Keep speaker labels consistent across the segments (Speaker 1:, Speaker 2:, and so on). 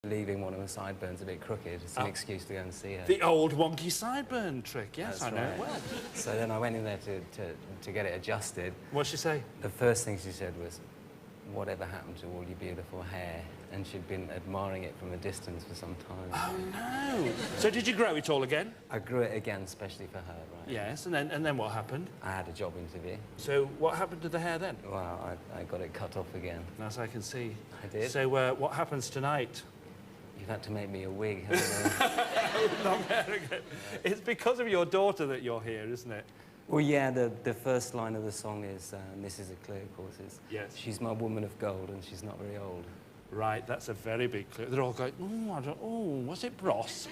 Speaker 1: leaving one of my sideburns a bit crooked. It's an excuse to go and see her.
Speaker 2: The old wonky sideburn trick, yes,
Speaker 1: That's
Speaker 2: I know
Speaker 1: right.
Speaker 2: it well.
Speaker 1: So then I went in there to get it adjusted.
Speaker 2: What'd she say?
Speaker 1: The first thing she said was, "Whatever happened to all your beautiful hair?" And she'd been admiring it from a distance for some time.
Speaker 2: Oh, no. So did you grow it all again?
Speaker 1: I grew it again, especially for her, right?
Speaker 2: Yes, and then what happened?
Speaker 1: I had a job interview.
Speaker 2: So what happened to the hair then?
Speaker 1: Well, I got it cut off again.
Speaker 2: As I can see.
Speaker 1: I did.
Speaker 2: So what happens tonight?
Speaker 1: You've had to make me a wig, haven't you?
Speaker 2: Not very good. It's because of your daughter that you're here, isn't it?
Speaker 1: Well, yeah, the first line of the song is, this is a clue, of course, is,
Speaker 2: yes.
Speaker 1: She's my woman of gold and she's not very old.
Speaker 2: Right, that's a very big clue. They're all going, was it Bros?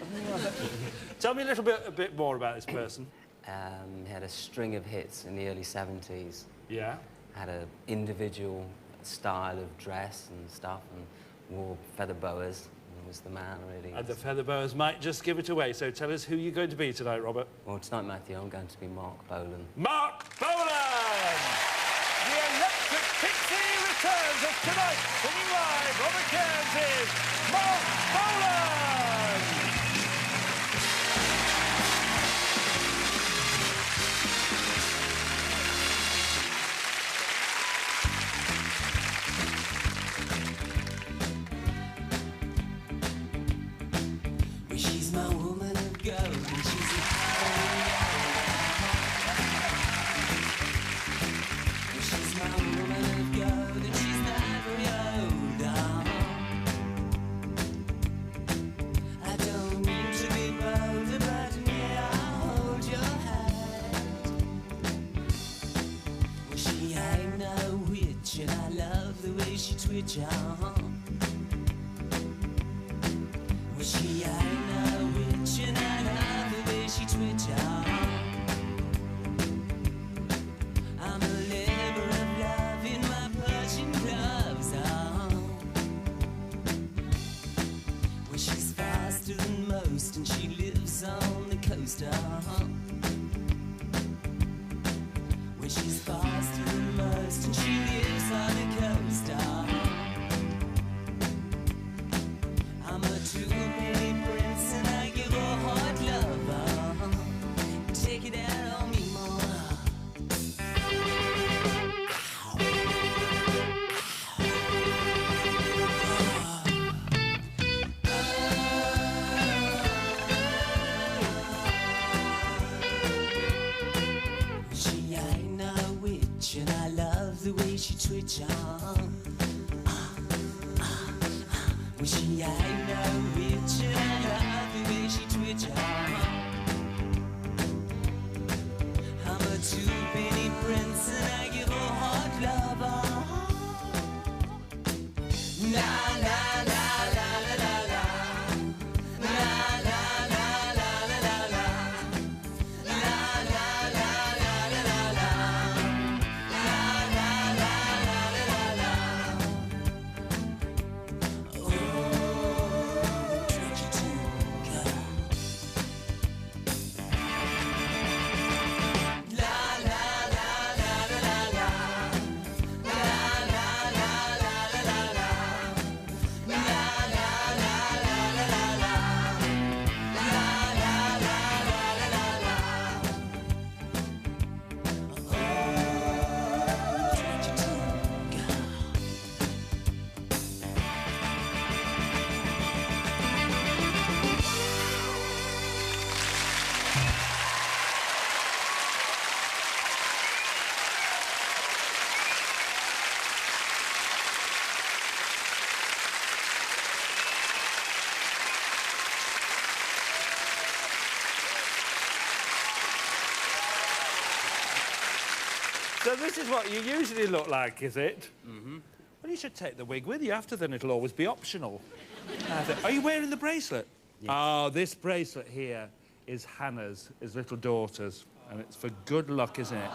Speaker 2: Tell me a bit more about this person.
Speaker 1: He had a string of hits in the early 70s.
Speaker 2: Yeah?
Speaker 1: Had an individual style of dress and stuff and wore feather boas. And was the man, really.
Speaker 2: And the feather boas might just give it away, so tell us who you're going to be tonight, Robert.
Speaker 1: Well, tonight, Matthew, I'm going to be Mark Bolan.
Speaker 2: Mark Bolan! The Electric Pixie returns of tonight, singing live. Robert Cairns is Mark Bolan!
Speaker 3: Well, she's my woman of gold and she's a she's my woman of gold and she's not very old. I don't mean to be bold, but may I hold your hand? Well, she ain't no witch and I love the way she twitch on. Well, she ain't no witch and I love the way she twitch on. I'm a labor of love in my Persian gloves on. Well, she's faster than most and she lives on the coast on. Well, she's faster than most and she lives on the coast on. I'm a two-penny prince and I give her hard love. Take it out on me, more. She ain't no witch and I love the way she twitch on. Well, she ain't no witch and I love the way she twitch on. I'm a two-penny prince and I give her hard love on. La la la la la la la. La la la la la la la. La la la la la la la. La la la la la la la.
Speaker 2: So this is what you usually look like, is it? Mm-hmm. Well, you should take the wig with you after, then it'll always be optional. Are you wearing the bracelet? Yes. Oh, this bracelet here is Hannah's, his little daughter's, and it's for good luck, isn't it?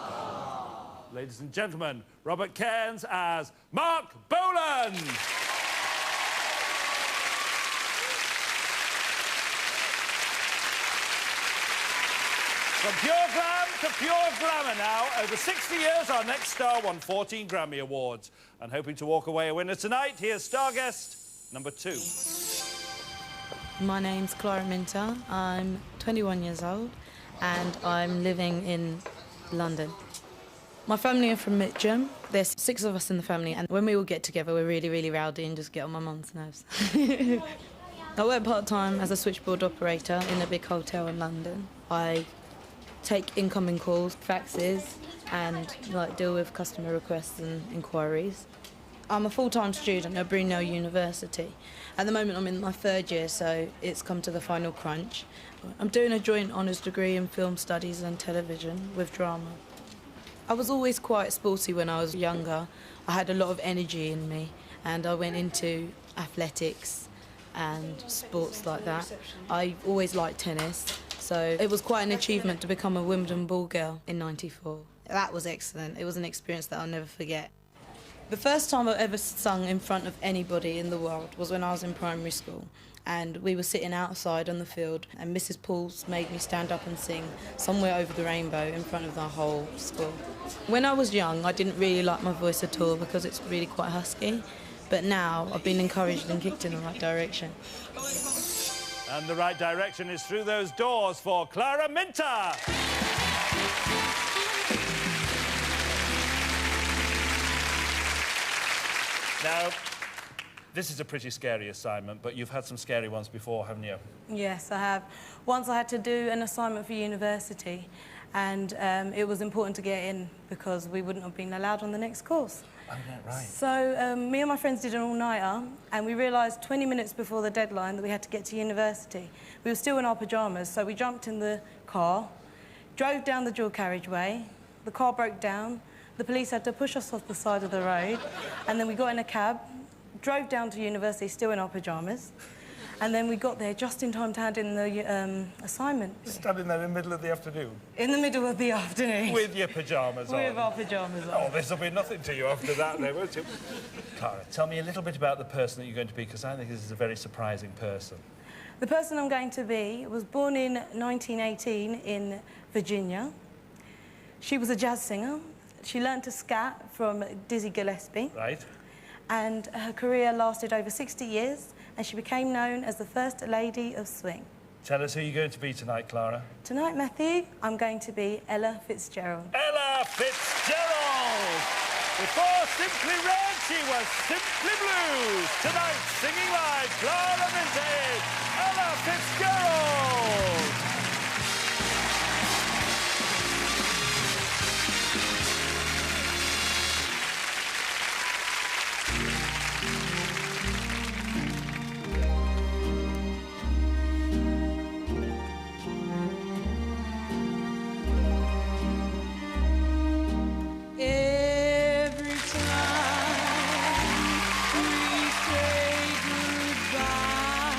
Speaker 2: Ladies and gentlemen, Robert Cairns as Mark Bolan! From pure glam to pure glamour now. Over 60 years, our next star won 14 Grammy Awards. And hoping to walk away a winner tonight, here's star guest number 2.
Speaker 4: My name's Clara Minter. I'm 21 years old and I'm living in London. My family are from Mitcham. There's 6 of us in the family, and when we all get together, we're really, really rowdy and just get on my mum's nerves. I work part-time as a switchboard operator in a big hotel in London. I take incoming calls, faxes, and deal with customer requests and inquiries. I'm a full-time student at Brunel University. At the moment, I'm in my 3rd year, so it's come to the final crunch. I'm doing a joint honours degree in film studies and television with drama. I was always quite sporty when I was younger. I had a lot of energy in me, and I went into athletics and sports like that. I always liked tennis, so it was quite an achievement to become a Wimbledon ball girl in '94. That was excellent. It was an experience that I'll never forget. The first time I ever sung in front of anybody in the world was when I was in primary school, and we were sitting outside on the field, and Mrs. Pauls made me stand up and sing Somewhere Over the Rainbow in front of the whole school. When I was young, I didn't really like my voice at all because it's really quite husky, but now I've been encouraged and kicked in the right direction.
Speaker 2: And the right direction is through those doors for Clara Minter. Now, this is a pretty scary assignment, but you've had some scary ones before, haven't you?
Speaker 5: Yes, I have. Once I had to do an assignment for university, and it was important to get in because we wouldn't have been allowed on the next course.
Speaker 2: Oh, yeah, right.
Speaker 5: So me and my friends did an all-nighter, and we realised 20 minutes before the deadline that we had to get to university. We were still in our pyjamas, so we jumped in the car, drove down the dual carriageway, the car broke down, the police had to push us off the side of the road, and then we got in a cab, drove down to university still in our pyjamas, and then we got there just in time to hand in the assignment.
Speaker 2: Standing there in the middle of the afternoon?
Speaker 5: In the middle of the afternoon.
Speaker 2: With your pyjamas on?
Speaker 5: With our pyjamas on.
Speaker 2: Oh, this will be nothing to you after that, then, won't it? Clara, tell me a little bit about the person that you're going to be, because I think this is a very surprising person.
Speaker 5: The person I'm going to be was born in 1918 in Virginia. She was a jazz singer. She learned to scat from Dizzy Gillespie.
Speaker 2: Right.
Speaker 5: And her career lasted over 60 years, and she became known as the first lady of swing.
Speaker 2: Tell us who you're going to be tonight, Clara.
Speaker 5: Tonight, Matthew, I'm going to be Ella Fitzgerald.
Speaker 2: Ella Fitzgerald! Before Simply Red, she was Simply Blues. Tonight, singing live, Clara Minter, Ella Fitzgerald!
Speaker 4: Every time we say goodbye,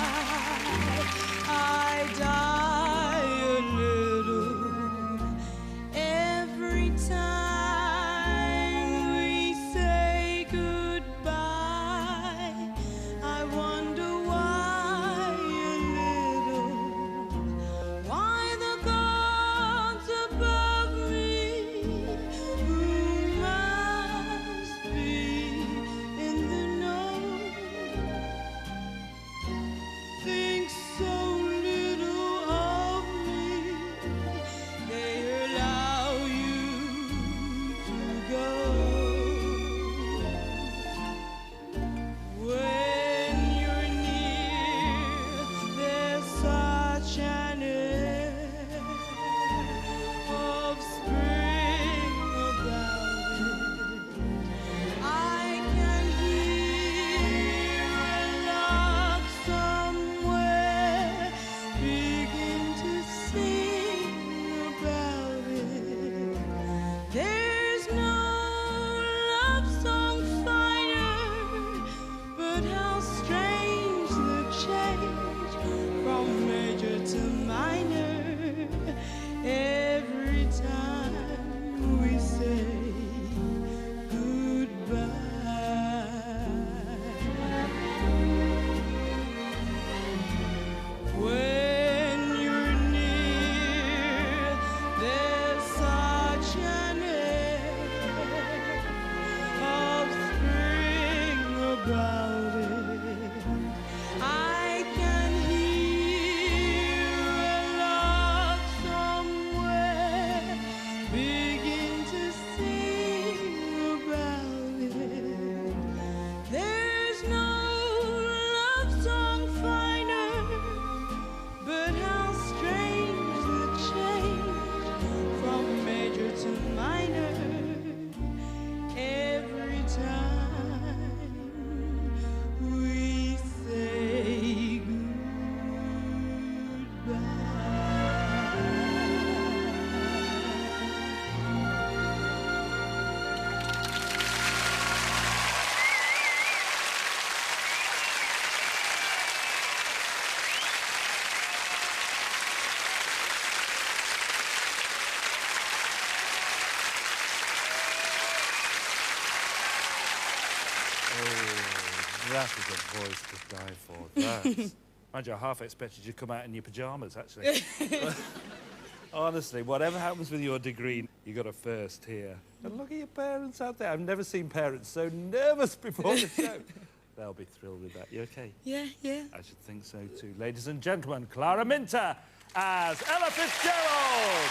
Speaker 2: That is a voice to die for. That. Mind you, I half expected you to come out in your pyjamas, actually. Honestly, whatever happens with your degree, you got a first here. And look at your parents out there. I've never seen parents so nervous before the show. They'll be thrilled with that. You okay?
Speaker 4: Yeah, yeah.
Speaker 2: I should think so too. Ladies and gentlemen, Clara Minter as Ella Fitzgerald.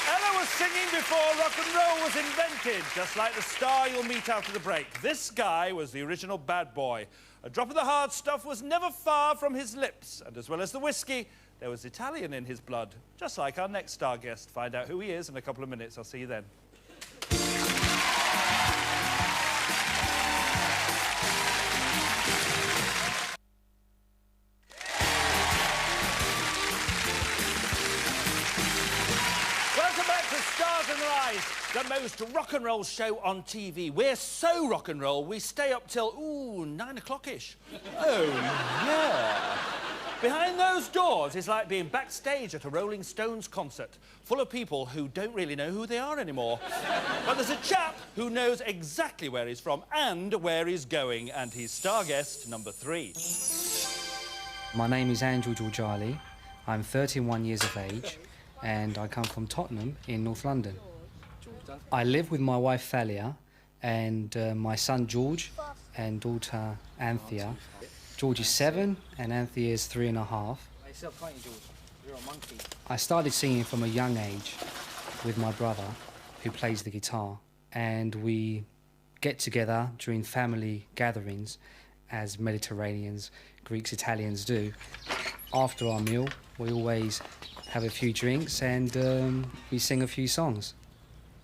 Speaker 2: Ella was singing before rock and roll was invented, just like the star you'll meet after the break. This guy was the original bad boy. A drop of the hard stuff was never far from his lips, and as well as the whiskey, there was Italian in his blood, just like our next star guest. Find out who he is in a couple of minutes. I'll see you then. Welcome back to Stars and Rise, the most rock and roll show on TV. We're so rock and roll, we stay up till, 9 o'clock-ish. Oh, yeah. Behind those doors is like being backstage at a Rolling Stones concert, full of people who don't really know who they are anymore. But there's a chap who knows exactly where he's from and where he's going, and he's star guest number 3.
Speaker 6: My name is Andrew Georgiali. I'm 31 years of age, and I come from Tottenham in North London. I live with my wife Thalia and my son George and daughter Anthea. George is 7 and Anthea is 3.5. I started singing from a young age with my brother who plays the guitar, and we get together during family gatherings as Mediterraneans, Greeks, Italians do. After our meal we always have a few drinks and we sing a few songs.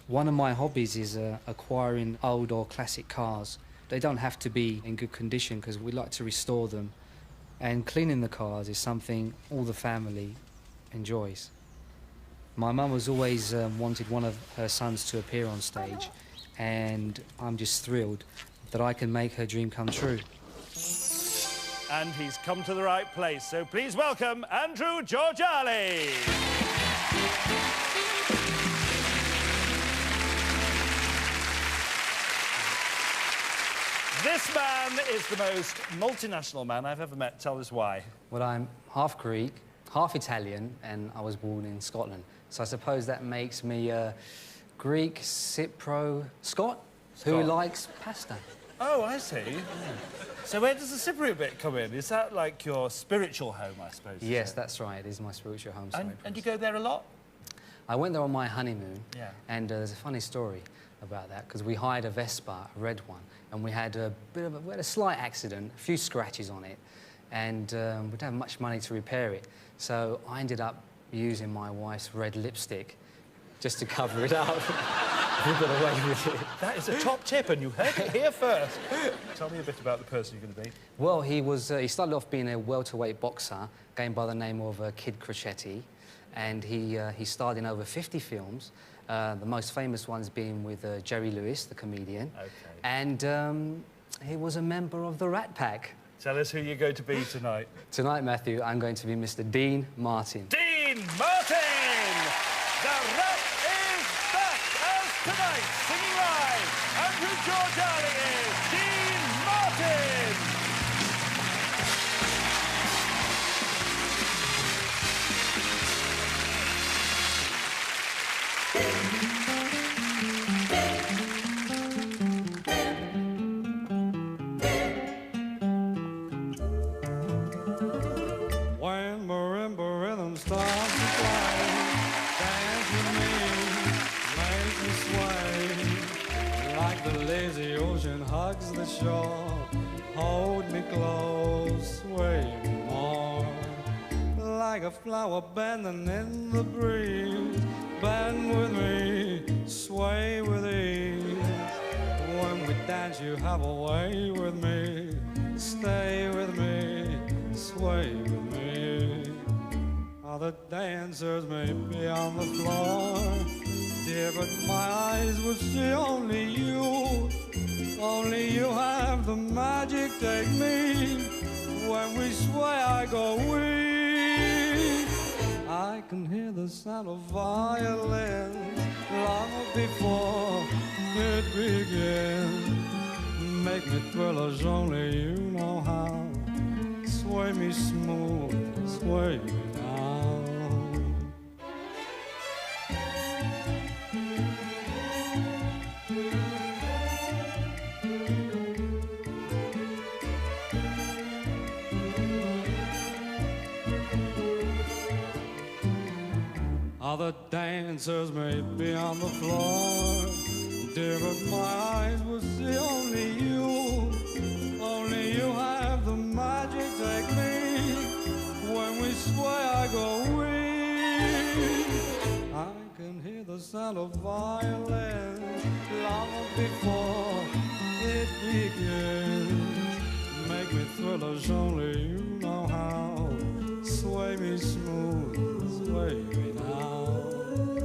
Speaker 6: One of my hobbies is acquiring old or classic cars. They don't have to be in good condition because we like to restore them. And cleaning the cars is something all the family enjoys. My mum has always wanted one of her sons to appear on stage, and I'm just thrilled that I can make her dream come true.
Speaker 2: And he's come to the right place, so please welcome Andrew Georgiali. This man is the most multinational man I've ever met. Tell us why.
Speaker 6: Well, I'm half Greek, half Italian, and I was born in Scotland. So I suppose that makes me a Greek, Cypro, Scot, who likes pasta.
Speaker 2: Oh, I see. Yeah. So where does the Cypriot bit come in? Is that like your spiritual home, I suppose?
Speaker 6: Yes, that's right. It is my spiritual home.
Speaker 2: And you go there a lot?
Speaker 6: I went there on my honeymoon.
Speaker 2: Yeah.
Speaker 6: And there's a funny story about that, because we hired a Vespa, a red one, and we had a slight accident, a few scratches on it, and we didn't have much money to repair it. So I ended up using my wife's red lipstick just to cover it up. We got away with it.
Speaker 2: That is a top tip, and you heard it here first. Tell me a bit about the person you're going to be.
Speaker 6: Well, he started off being a welterweight boxer, going by the name of Kid Crocetti, and he starred in over 50 films. The most famous ones being with Jerry Lewis, the comedian.
Speaker 2: Okay.
Speaker 6: And he was a member of the Rat Pack.
Speaker 2: Tell us who you're going to be tonight.
Speaker 6: Tonight, Matthew, I'm going to be Mr. Dean Martin.
Speaker 2: Dean Martin! The Rat is back as tonight, singing live. Andrew Georgiali is Dean Martin!
Speaker 7: When marimba rhythm starts to play, dance with me, make me sway. Like the lazy ocean hugs the shore, hold me close, sway me more. Like a flower bending in the breeze, bend with me, sway with ease. When we dance you have a way with me, stay with me, sway with me. Other dancers may be on the floor, dear, but my eyes will see only you. Only you have the magic, take me. When we sway I go weak. I can hear the sound of violins long before it begins. Make me thrillers only you know how. Sway me smooth, sway me now. Other dancers may be on the floor, dear, but my eyes will see only you. Only you have the magic technique. When we sway, I go weak. I can hear the sound of violins long before it begins. Make me thrillers only you know how. Sway me smooth, sway me now.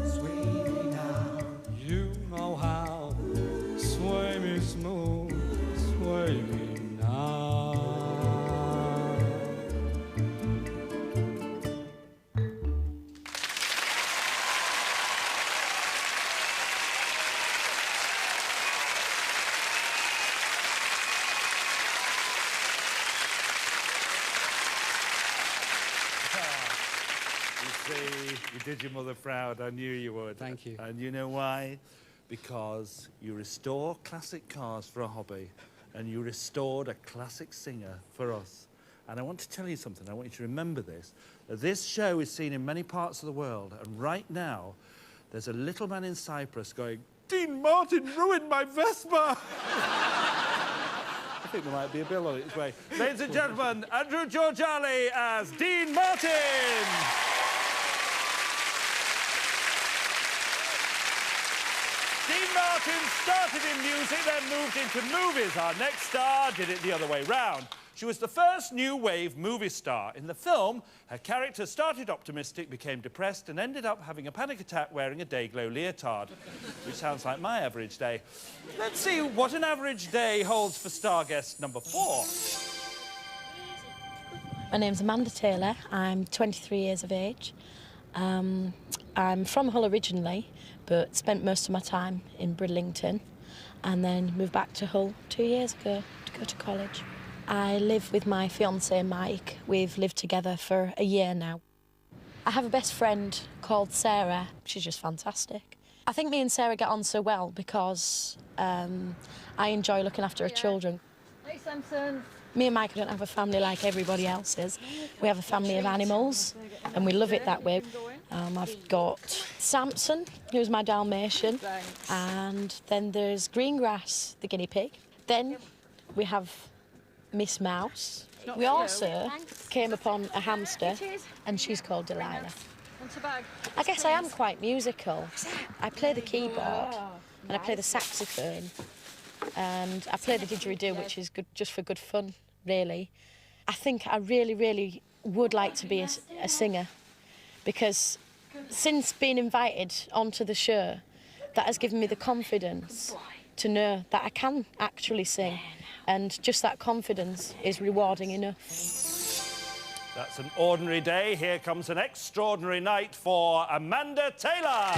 Speaker 7: Sway me now. You know how. Sway me smooth, sway me now.
Speaker 2: You did your mother proud. I knew you would.
Speaker 6: Thank you.
Speaker 2: And you know why? Because you restore classic cars for a hobby, and you restored a classic singer for us. And I want to tell you something. I want you to remember this. That this show is seen in many parts of the world, and right now, there's a little man in Cyprus going, "Dean Martin ruined my Vespa!" I think there might be a bill on its way. Ladies and gentlemen, Andrew Georgiali as Dean Martin! Dean Martin started in music, then moved into movies. Our next star did it the other way round. She was the first new wave movie star. In the film, her character started optimistic, became depressed, and ended up having a panic attack wearing a Dayglow leotard, which sounds like my average day. Let's see what an average day holds for star guest number 4.
Speaker 8: My name's Amanda Taylor. I'm 23 years of age. I'm from Hull originally, but spent most of my time in Bridlington, and then moved back to Hull 2 years ago to go to college. I live with my fiancé Mike. We've lived together for a year now. I have a best friend called Sarah. She's just fantastic. I think me and Sarah get on so well because I enjoy looking after her children.
Speaker 9: Hey, Samson.
Speaker 8: Me and Mike don't have a family like everybody else's. We have a family of animals, and we love it that way. I've got Samson, who's my Dalmatian, and then there's Greengrass, the guinea pig. Then we have Miss Mouse. We also came upon a hamster, and she's called Delilah. I guess I am quite musical. I play the keyboard, and I play the saxophone, and I play the didgeridoo, which is good just for good fun, really. I think I really, really would like to be a singer, because since being invited onto the show, that has given me the confidence to know that I can actually sing, and just that confidence is rewarding enough.
Speaker 2: That's an ordinary day. Here comes an extraordinary night for Amanda Taylor.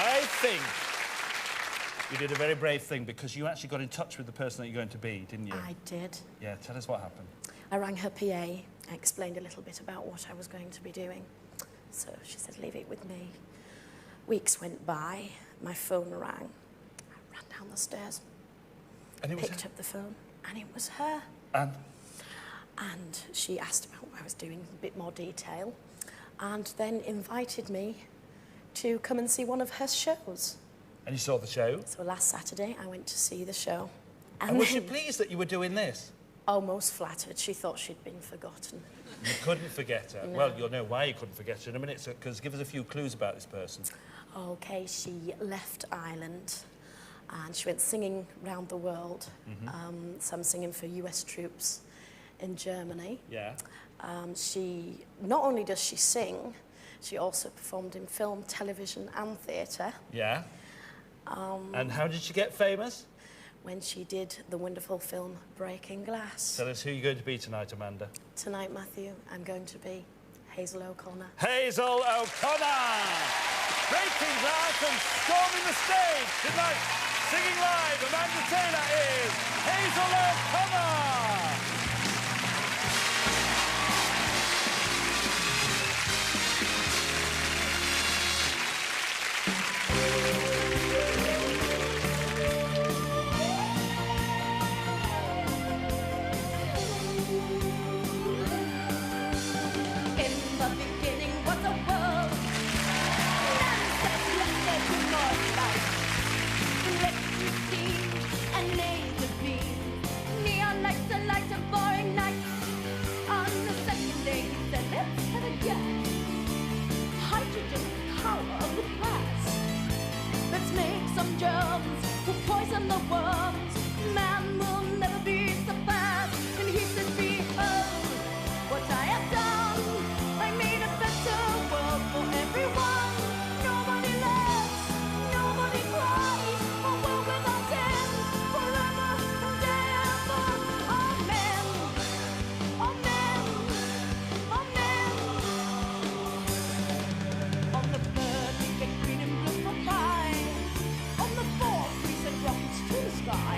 Speaker 2: I think you did a very brave thing because you actually got in touch with the person that you're going to be, didn't you?
Speaker 8: I did.
Speaker 2: Yeah, tell us what happened.
Speaker 8: I rang her PA, I explained a little bit about what I was going to be doing. So she said, leave it with me. Weeks went by, my phone rang. I ran down the stairs,
Speaker 2: And it was
Speaker 8: picked
Speaker 2: her?
Speaker 8: up the phone, and it was her.
Speaker 2: And?
Speaker 8: And she asked about what I was doing in a bit more detail, and then invited me to come and see one of her shows.
Speaker 2: And you saw the show?
Speaker 8: So last Saturday, I went to see the show.
Speaker 2: And was she pleased that you were doing this?
Speaker 8: Almost flattered. She thought she'd been forgotten.
Speaker 2: You couldn't forget her.
Speaker 8: No.
Speaker 2: Well, you'll know why you couldn't forget her in a minute, because give us a few clues about this person.
Speaker 8: Okay, she left Ireland and she went singing round the world. Some singing for US troops in Germany.
Speaker 2: Yeah.
Speaker 8: She, not only does she sing, she also performed in film, television and theatre.
Speaker 2: Yeah. And how did she get famous?
Speaker 8: when she did the wonderful film Breaking Glass.
Speaker 2: Tell us who you're going to be tonight, Amanda.
Speaker 8: Tonight, Matthew, I'm going to be Hazel O'Connor.
Speaker 2: Hazel O'Connor! Breaking Glass and storming the stage tonight. Singing live, Amanda Taylor is Hazel O'Connor!
Speaker 8: Let's make some germs who poison the worms. Man will never be surpassed. And he said, behold what I have done. I made a better world for everyone. Nobody laughs, nobody cries. A world without end, forever and ever. Amen, amen, amen. On the third we get green and blue for pie. On the fourth we send rockets to the sky.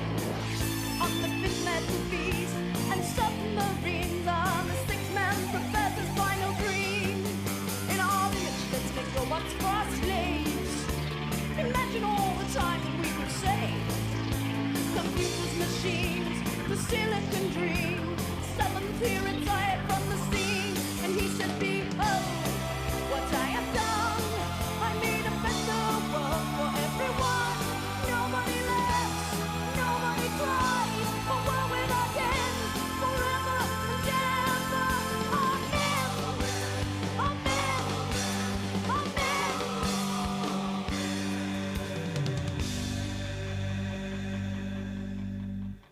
Speaker 8: On the fifth metal bees and submarines. On the sixth man professor's final dream. In all the age, let's make robots for our slaves. Imagine all the time that we could save. Computers, machines, the Silicon dream. Seventh he retired from the scene. And he said, behold what I have done. I made a better world for everyone. Nobody laughs, nobody cries. A world without end, forever and ever. Amen, amen, amen.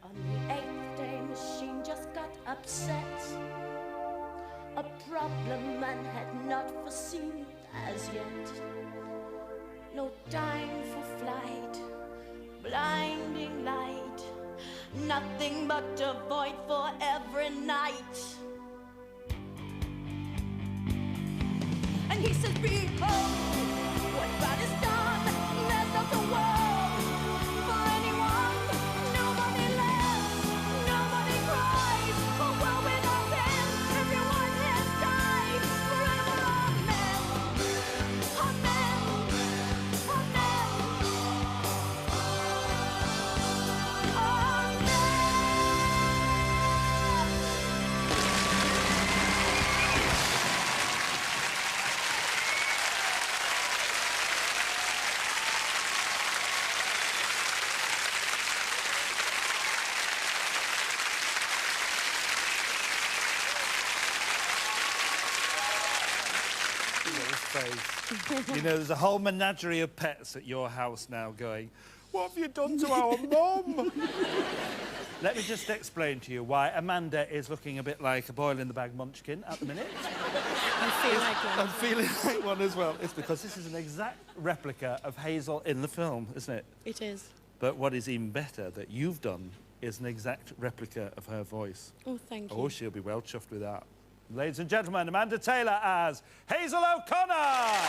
Speaker 8: On the 8th day, machine just got upset. A problem man had not foreseen as yet. No time for flight, blinding light, nothing but a void for every night. And he says, behold, what God has done, there's not a world for anyone. Nobody laughs, nobody cries. A world without end, everyone has died. Forever, amen, amen,
Speaker 2: You know, there's a whole menagerie of pets at your house now going, what have you done to our mum? Let me just explain to you why Amanda is looking a bit like a boil-in-the-bag munchkin at the minute.
Speaker 8: I feel like one.
Speaker 2: I'm feeling like one as well. It's because this is an exact replica of Hazel in the film, isn't it?
Speaker 8: It is.
Speaker 2: But what is even better that you've done is an exact replica of her voice.
Speaker 8: Oh, thank you.
Speaker 2: Oh, she'll be well chuffed with that. Ladies and gentlemen, Amanda Taylor as Hazel O'Connor!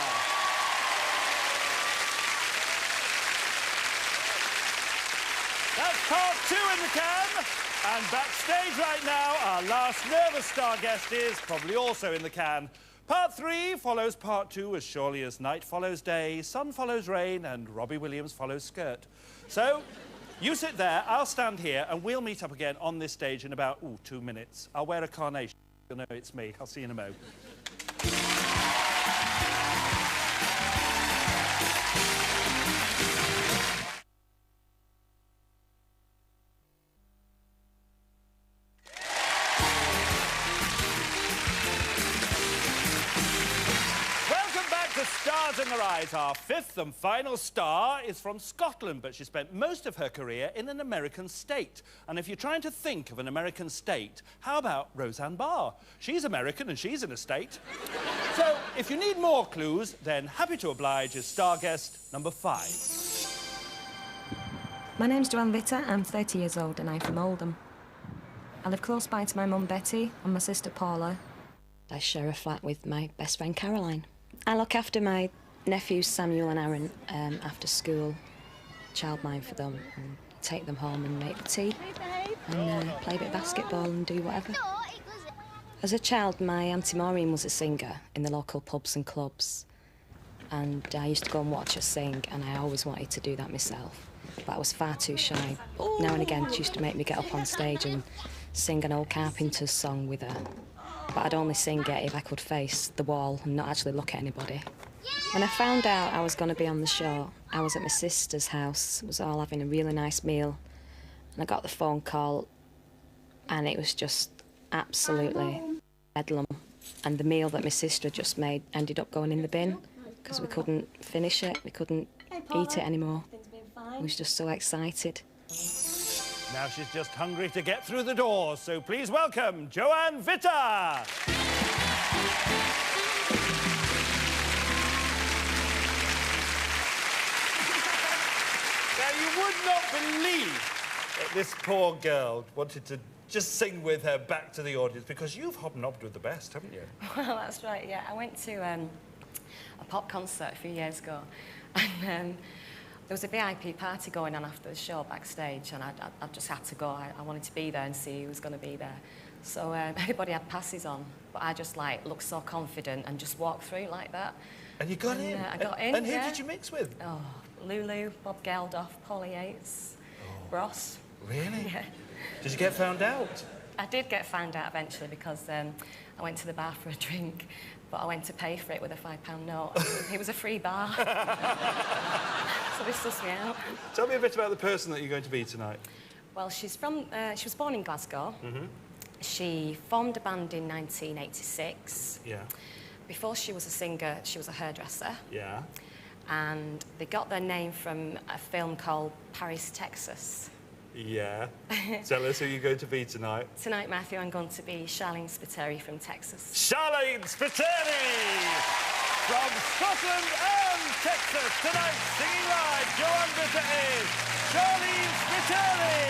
Speaker 2: That's part 2 in the can. And backstage right now, our last nervous star guest is probably also in the can. Part 3 follows part 2 as surely as night follows day, sun follows rain, and Robbie Williams follows skirt. So, you sit there, I'll stand here, and we'll meet up again on this stage in about, 2 minutes. I'll wear a carnation. You'll know it's me. I'll see you in a mo. Stars in Their Eyes. Our 5th and final star is from Scotland, but she spent most of her career in an American state. And if you're trying to think of an American state, how about Roseanne Barr? She's American and she's in a state. So, if you need more clues, then happy to oblige as star guest number 5.
Speaker 9: My name's Joanne Vitter, I'm 30 years old and I'm from Oldham. I live close by to my mum Betty and my sister Paula.
Speaker 8: I share a flat with my best friend Caroline. I look after my nephews Samuel and Aaron after school, childmind for them and take them home and make the tea and play a bit of basketball and do whatever. As a child, my Auntie Maureen was a singer in the local pubs and clubs, and I used to go and watch her sing, and I always wanted to do that myself, but I was far too shy. Now and again she used to make me get up on stage and sing an old Carpenter's song with her, but I'd only sing it if I could face the wall and not actually look at anybody. When I found out I was going to be on the show, I was at my sister's house, was all having a really nice meal, and I got the phone call, and it was just absolutely bedlam. And the meal that my sister had just made ended up going in the bin because we couldn't finish it, we couldn't eat it anymore. I was just so excited.
Speaker 2: Now she's just hungry to get through the door, so please welcome Joanne Vitter! Now, you would not believe that this poor girl wanted to just sing with her back to the audience, because you've hobnobbed with the best, haven't you?
Speaker 9: Well, that's right, yeah. I went to a pop concert a few years ago, and there was a VIP party going on after the show backstage, and I just had to go. I wanted to be there and see who was going to be there. So everybody had passes on, but I just, like, looked so confident and just walked through like that.
Speaker 2: And you got in?
Speaker 9: I got in,
Speaker 2: And who
Speaker 9: yeah.
Speaker 2: did you mix with?
Speaker 9: Oh, Lulu, Bob Geldof, Polly Yates, Ross.
Speaker 2: Really?
Speaker 9: Yeah.
Speaker 2: Did you get found out?
Speaker 9: I did get found out eventually because I went to the bar for a drink, but I went to pay for it with a £5 note. It was a free bar. So they sussed me out.
Speaker 2: Tell me a bit about the person that you're going to be tonight.
Speaker 9: Well, she was born in Glasgow.
Speaker 2: Mm-hmm.
Speaker 9: She formed a band in 1986.
Speaker 2: Yeah.
Speaker 9: Before she was a singer, she was a hairdresser.
Speaker 2: Yeah.
Speaker 9: And they got their name from a film called Paris, Texas.
Speaker 2: Yeah. Tell us who you're going to be tonight.
Speaker 9: Tonight, Matthew, I'm going to be Charlene Spiteri from Texas.
Speaker 2: Charlene Spiteri! From Scotland and Texas. Tonight, singing live, Joanne Vitter is Charlene Spiteri!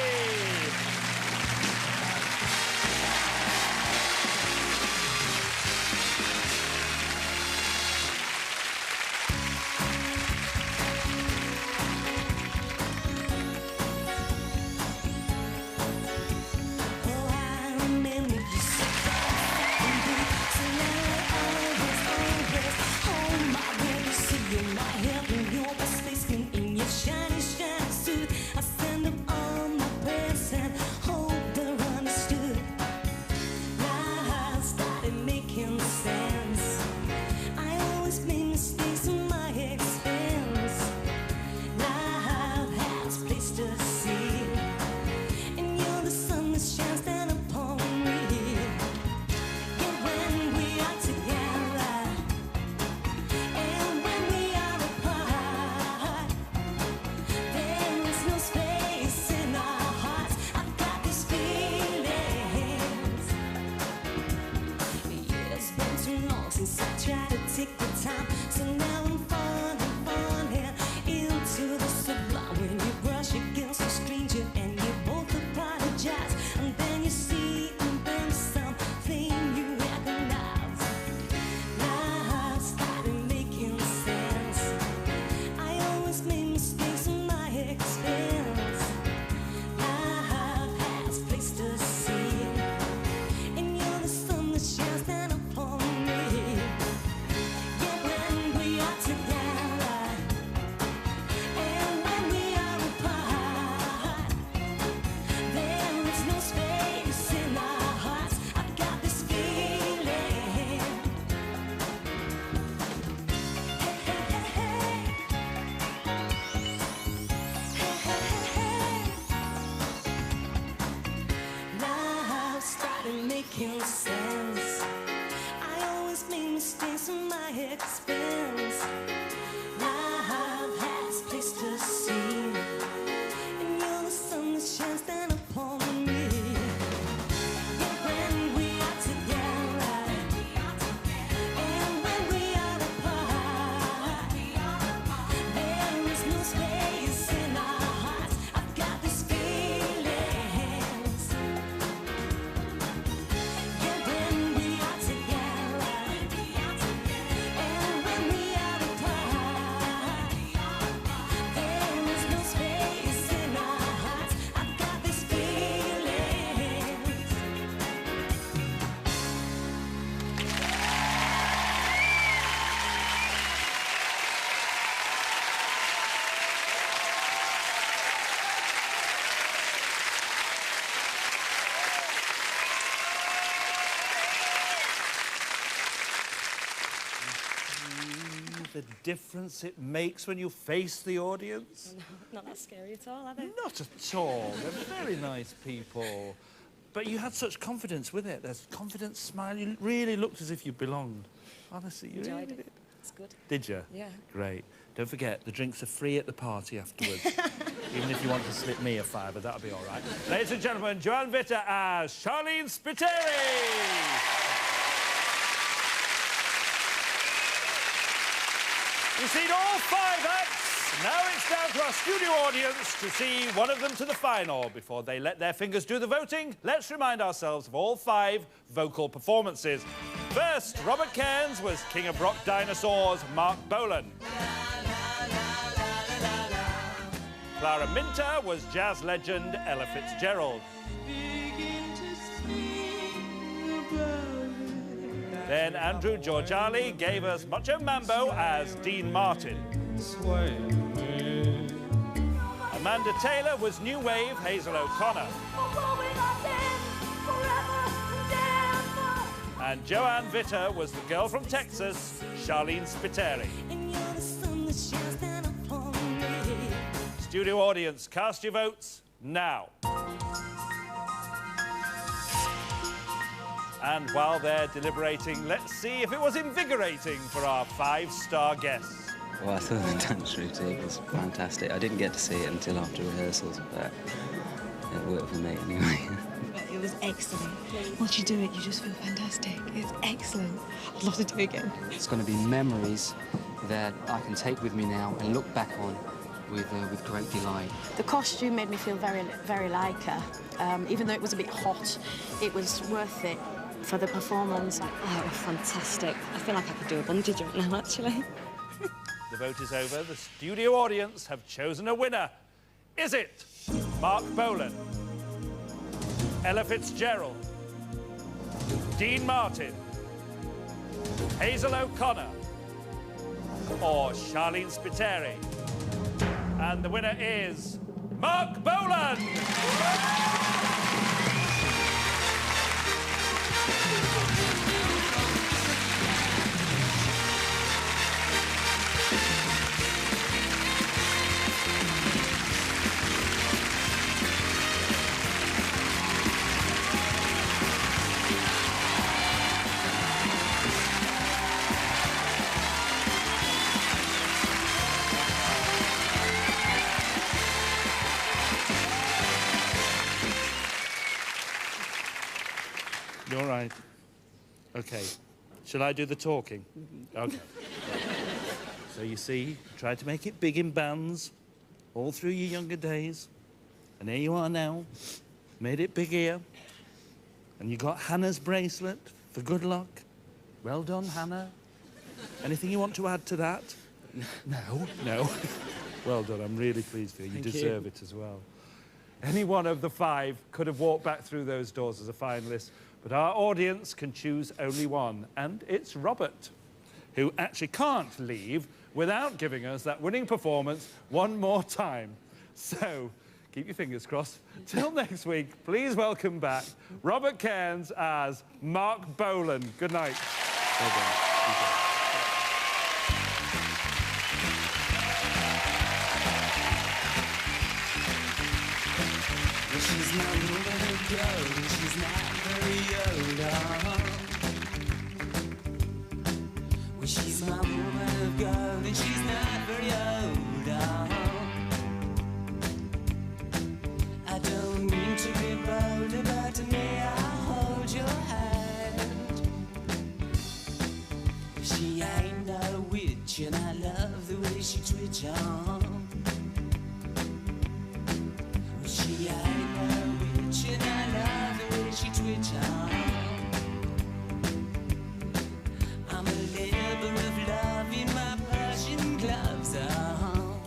Speaker 2: the difference it makes when you face the audience?
Speaker 9: No, not that scary at all, are they?
Speaker 2: Not at all. They're very nice people. But you had such confidence with it. There's confident smile. You really looked as if you belonged. Honestly, you really
Speaker 9: Enjoyed
Speaker 2: did.
Speaker 9: it. It's good.
Speaker 2: Did you?
Speaker 9: Yeah.
Speaker 2: Great. Don't forget, the drinks are free at the party afterwards. Even if you want to slip me a fiver, that'll be all right. Ladies and gentlemen, Joanne Vitter as Charlene Spiteri. You've seen all 5 acts. Now it's down to our studio audience to see one of them to the final. Before they let their fingers do the voting, let's remind ourselves of all 5 vocal performances. First, Robert Cairns was King of Rock Dinosaurs, Mark Bolan. Clara Minter was jazz legend Ella Fitzgerald. Then Andrew Georgiali gave us Macho Mambo as Dean Martin. Amanda Taylor was New Wave Hazel O'Connor. And Joanne Vitter was the girl from Texas, Charlene Spiteri. Studio audience, cast your votes now. And while they're deliberating, let's see if it was invigorating for our 5-star guests.
Speaker 1: Well, I thought the dance routine was fantastic. I didn't get to see it until after rehearsals, but it worked for me anyway.
Speaker 10: It was excellent. Once you do it, you just feel fantastic. It's excellent. I'd love to do it again.
Speaker 6: It's going to be memories that I can take with me now and look back on with great delight.
Speaker 8: The costume made me feel very, very like her. Even though it was a bit hot, it was worth it for the performance.
Speaker 10: Oh, it was fantastic. I feel like I could do a bungee jump now, actually.
Speaker 2: The vote is over. The studio audience have chosen a winner. Is it Mark Bolan, Ella Fitzgerald, Dean Martin, Hazel O'Connor, or Charlene Spiteri? And the winner is Mark Bolan! You're right. OK. Shall I do the talking? OK. So you see, tried to make it big in bands all through your younger days. And here you are now. Made it big here. And you got Hannah's bracelet for good luck. Well done, Hannah. Anything you want to add to that? No? No. Well done. I'm really pleased for you. You deserve it as well. Any one of the 5 could have walked back through those doors as a finalist, but our audience can choose only one, and it's Robert, who actually can't leave without giving us that winning performance one more time. So, keep your fingers crossed. Till next week, please welcome back Robert Cairns as Mark Bolan. Good night. Well done.
Speaker 3: She's not moving her gold, she's not very old, well, she's my woman of gold, and she's not very old, I don't mean to be bold, but may I hold your hand? She ain't no witch, and I love the way she twitch on. She ain't no witch, and I love the way she twitch on. I'm a labor of love in my Persian gloves on.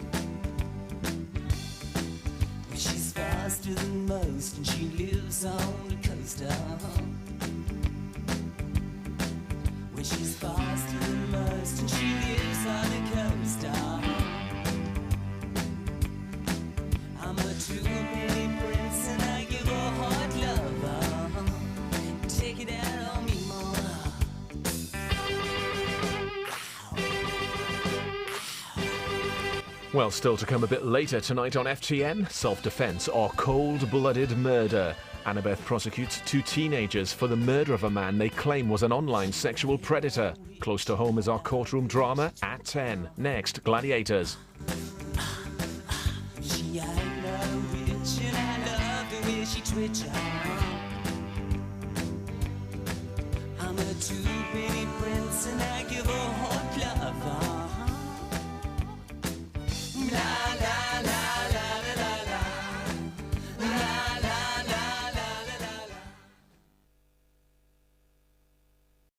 Speaker 3: She's faster than most, and she lives on the coast on. Well, she's faster than most, and she lives on the coast on.
Speaker 11: Well, still to come a bit later tonight on FTN, self-defense or cold-blooded murder. Annabeth prosecutes 2 teenagers for the murder of a man they claim was an online sexual predator. Close to home is our courtroom drama at 10. Next, Gladiators.
Speaker 3: She ain't no witch and I love the way she twitch. I'm a two-penny prince and I give all